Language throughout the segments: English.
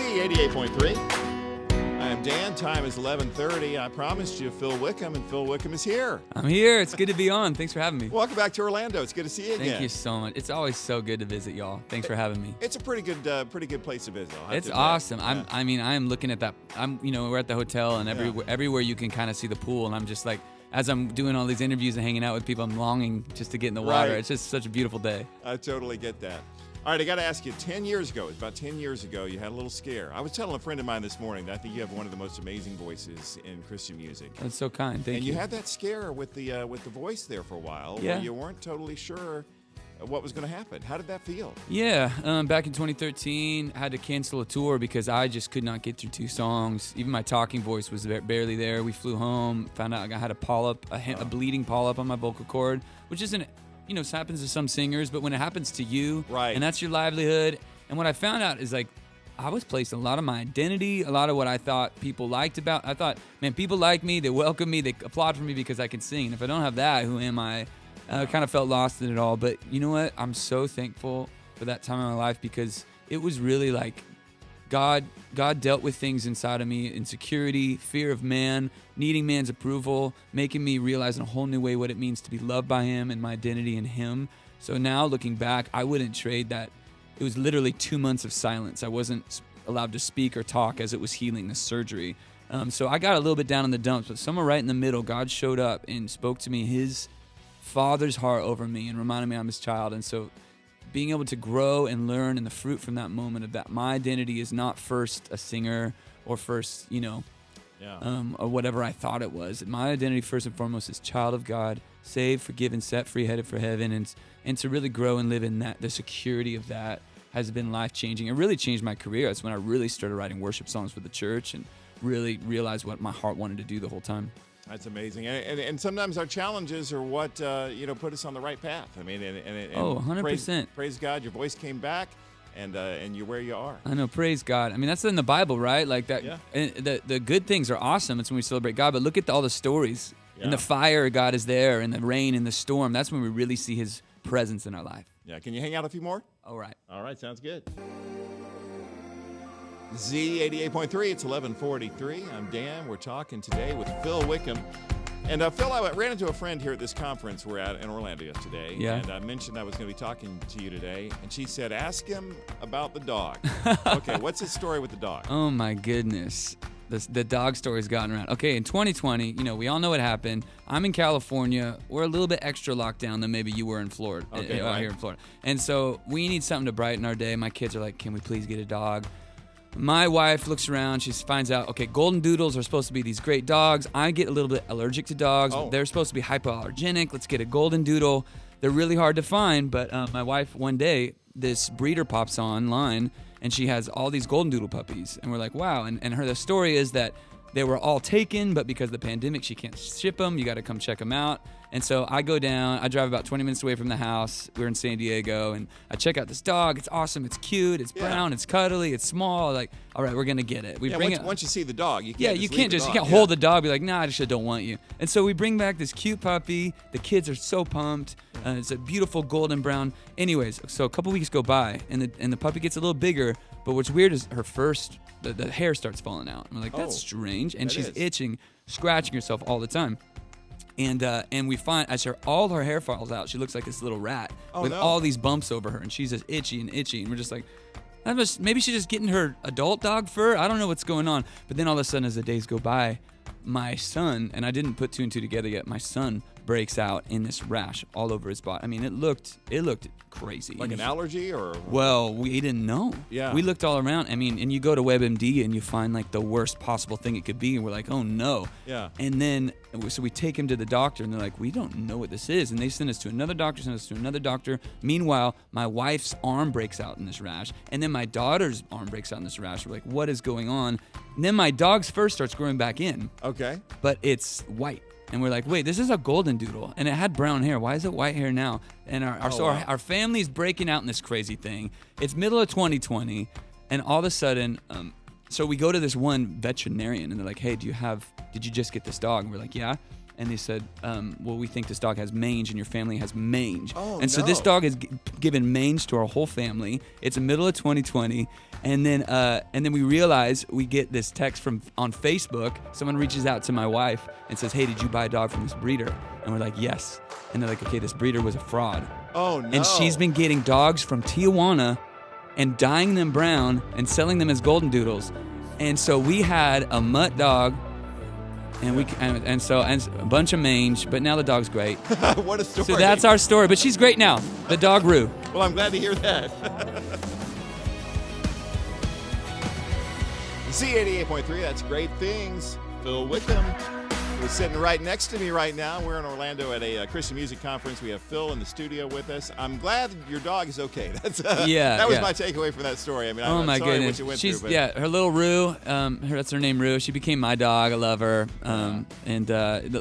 Z88.3. I am Dan. Time is 11:30. I promised you Phil Wickham, and Phil Wickham is here. I'm here. It's good to be on. Thanks for having me. Welcome back to Orlando. It's good to see you again. Thank you so much. It's always so good to visit y'all. Thanks for having me. It's a pretty good place to visit. It's awesome. Yeah. I'm looking at that. We're at the hotel, and everywhere you can kind of see the pool, and I'm just like, as I'm doing all these interviews and hanging out with people, I'm longing just to get in the water. Right. It's just such a beautiful day. I totally get that. All right, I got to ask you, 10 years ago, about 10 years ago, you had a little scare. I was telling a friend of mine this morning that I think you have one of the most amazing voices in Christian music. That's so kind. Thank you. And you had that scare with the voice there for a while, where you weren't totally sure what was going to happen. How did that feel? Yeah, back in 2013, I had to cancel a tour because I just could not get through 2 songs. Even my talking voice was barely there. We flew home, found out I had a polyp, a bleeding polyp on my vocal cord, which isn't, it happens to some singers, but when it happens to you, right, and that's your livelihood. And what I found out is, like, I was placing a lot of my identity, a lot of what I thought people liked about. I thought, man, people like me, they welcome me, they applaud for me because I can sing. And if I don't have that, who am I? I kind of felt lost in it all. But you know what? I'm so thankful for that time in my life because it was really like God dealt with things inside of me, insecurity, fear of man, needing man's approval, making me realize in a whole new way what it means to be loved by him and my identity in him. So now looking back, I wouldn't trade that. It was literally 2 months of silence. I wasn't allowed to speak or talk as it was healing, the surgery. So I got a little bit down in the dumps, but somewhere right in the middle, God showed up and spoke to me his Father's heart over me and reminded me I'm his child. And so being able to grow and learn and the fruit from that moment of that my identity is not first a singer or first, or whatever I thought it was. My identity first and foremost is child of God, saved, forgiven, set free, headed for heaven. And to really grow and live in that, the security of that has been life-changing. It really changed my career. That's when I really started writing worship songs for the church and really realized what my heart wanted to do the whole time. That's amazing. And sometimes our challenges are what, put us on the right path. I mean, and 100%. Praise God, your voice came back, and you're where you are. I know, praise God. I mean, that's in the Bible, right? Like that. Yeah. And the good things are awesome. It's when we celebrate God. But look at all the stories. Yeah. In the fire, God is there. In the rain, in the storm. That's when we really see his presence in our life. Yeah. Can you hang out a few more? All right. All right. Sounds good. Z88.3, it's 11:43. I'm Dan. We're talking today with Phil Wickham. And Phil, I ran into a friend here at this conference we're at in Orlando yesterday. Yeah. And I mentioned I was going to be talking to you today. And she said, ask him about the dog. Okay, what's his story with the dog? Oh, my goodness. The dog story's gotten around. Okay, in 2020, we all know what happened. I'm in California. We're a little bit extra locked down than maybe you were in Florida, right. Here in Florida. And so we need something to brighten our day. My kids are like, can we please get a dog? My wife looks around. She finds out, okay, golden doodles are supposed to be these great dogs. I get a little bit allergic to dogs. Oh. They're supposed to be hypoallergenic. Let's get a golden doodle. They're really hard to find, but my wife, one day, this breeder pops online, and she has all these golden doodle puppies. And we're like, wow. And the story is that they were all taken, but because of the pandemic, she can't ship them. You got to come check them out. And so I go down. I drive about 20 minutes away from the house. We're in San Diego, and I check out this dog. It's awesome. It's cute. It's brown. It's cuddly. It's small. Like, all right, we're gonna get it. We bring it. Once you see the dog, you can't. Yeah, you can't hold the dog. Be like, nah, I just don't want you. And so we bring back this cute puppy. The kids are so pumped. It's a beautiful golden brown. Anyways, so a couple weeks go by, and the puppy gets a little bigger. But what's weird is the hair starts falling out. And we're like, that's strange. And she's itching, scratching herself all the time. And we find as all her hair falls out, she looks like this little rat with all these bumps over her, and she's just itchy. And we're just like, maybe she's just getting her adult dog fur. I don't know what's going on. But then all of a sudden, as the days go by, my son, and I didn't put 2 and 2 together yet, my son breaks out in this rash all over his body. I mean, it looked crazy. Like an allergy or? Well, we didn't know. Yeah. We looked all around. I mean, and you go to WebMD and you find like the worst possible thing it could be, and we're like, oh no. Yeah. And then, so we take him to the doctor, and they're like, we don't know what this is. And they send us to another doctor, Meanwhile, my wife's arm breaks out in this rash, and then my daughter's arm breaks out in this rash. We're like, what is going on? And then my dog's fur starts growing back in. Okay. But it's white. And we're like, wait, this is a golden doodle, and it had brown hair. Why is it white hair now? And our family's breaking out in this crazy thing. It's middle of 2020, and all of a sudden, so we go to this one veterinarian, and they're like, hey, did you just get this dog? And we're like, yeah. and they said, well, we think this dog has mange and your family has mange. Oh, and so this dog has given mange to our whole family. It's the middle of 2020. And then we realize we get this text on Facebook. Someone reaches out to my wife and says, hey, did you buy a dog from this breeder? And we're like, yes. And they're like, okay, this breeder was a fraud. Oh, no. And she's been getting dogs from Tijuana and dyeing them brown and selling them as golden doodles. And so we had a mutt dog, and so a bunch of mange, but now the dog's great. What a story. So that's our story, but she's great now. The dog Rue. Well, I'm glad to hear that. Z88.3, that's Great Things. Phil Wickham is sitting right next to me right now. We're in Orlando at a Christian music conference. We have Phil in the studio with us. I'm glad your dog is okay. That was my takeaway from that story. I mean, I'm my sorry goodness. what you went through. But Yeah, her little Rue, that's her name, Rue. She became my dog. I love her. And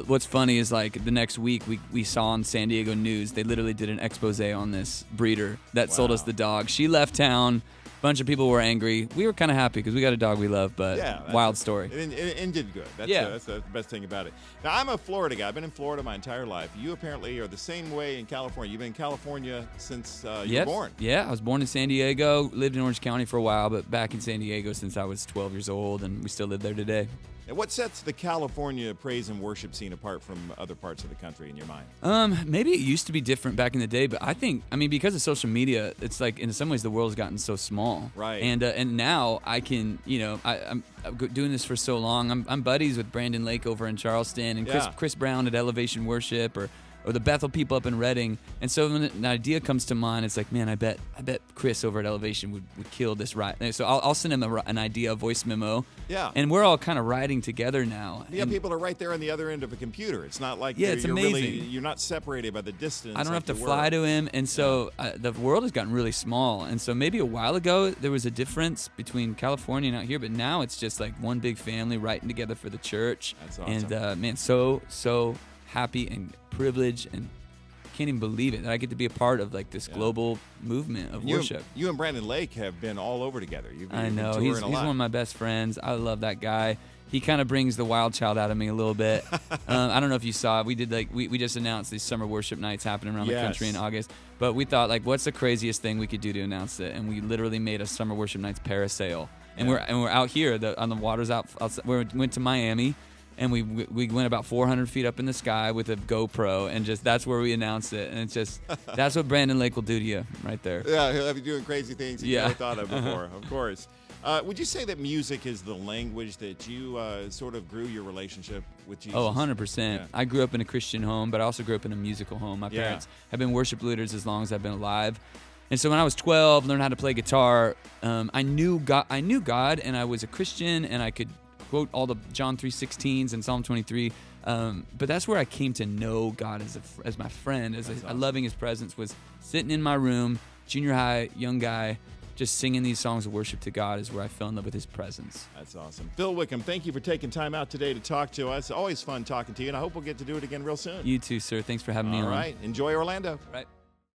what's funny is like the next week we saw on San Diego News, they literally did an expose on this breeder that sold us the dog. She left town. Bunch of people were angry. We were kind of happy because we got a dog we love, but wild story. It did good. That's the best thing about it. Now, I'm a Florida guy. I've been in Florida my entire life. You apparently are the same way in California. You've been in California since you were born. Yeah, I was born in San Diego, lived in Orange County for a while, but back in San Diego since I was 12 years old, and we still live there today. And what sets the California praise and worship scene apart from other parts of the country in your mind? Maybe it used to be different back in the day, but I mean, because of social media, it's like in some ways the world has gotten so small. Right. And now I can, I'm doing this for so long. I'm buddies with Brandon Lake over in Charleston and Chris Brown at Elevation Worship or the Bethel people up in Redding. And so when an idea comes to mind, it's like, man, I bet Chris over at Elevation would kill this ride. So I'll send him an idea, a voice memo. Yeah. And we're all kind of riding together now. Yeah, people are right there on the other end of a computer. It's not like it's amazing. You're not separated by the distance. I don't have to fly to him. And so the world has gotten really small. And so maybe a while ago there was a difference between California and out here, but now it's just like one big family writing together for the church. That's awesome. And man, so happy and privileged, and can't even believe it that I get to be a part of like this global movement of worship. You and Brandon Lake have been all over together. I know. He's one of my best friends. I love that guy. He kind of brings the wild child out of me a little bit. I don't know if you saw it. We did we just announced these summer worship nights happening around the country in August. But we thought what's the craziest thing we could do to announce it? And we literally made a summer worship nights parasail. And we're out here on the waters outside. We went to Miami. And we went about 400 feet up in the sky with a GoPro, and that's where we announced it. And it's just, that's what Brandon Lake will do to you right there. Yeah, he'll have you doing crazy things you never thought of before, of course. Would you say that music is the language that you sort of grew your relationship with Jesus? Oh, 100%. Yeah. I grew up in a Christian home, but I also grew up in a musical home. My parents have been worship leaders as long as I've been alive. And so when I was 12, learned how to play guitar, I knew God, and I was a Christian, and I could quote all the John 3:16s and Psalm 23, but that's where I came to know God as my friend, loving His presence. Was sitting in my room, junior high, young guy, just singing these songs of worship to God is where I fell in love with His presence. That's awesome. Phil Wickham, thank you for taking time out today to talk to us. Always fun talking to you, and I hope we'll get to do it again real soon. You too, sir. Thanks for having me on. All right. Enjoy Orlando. Right.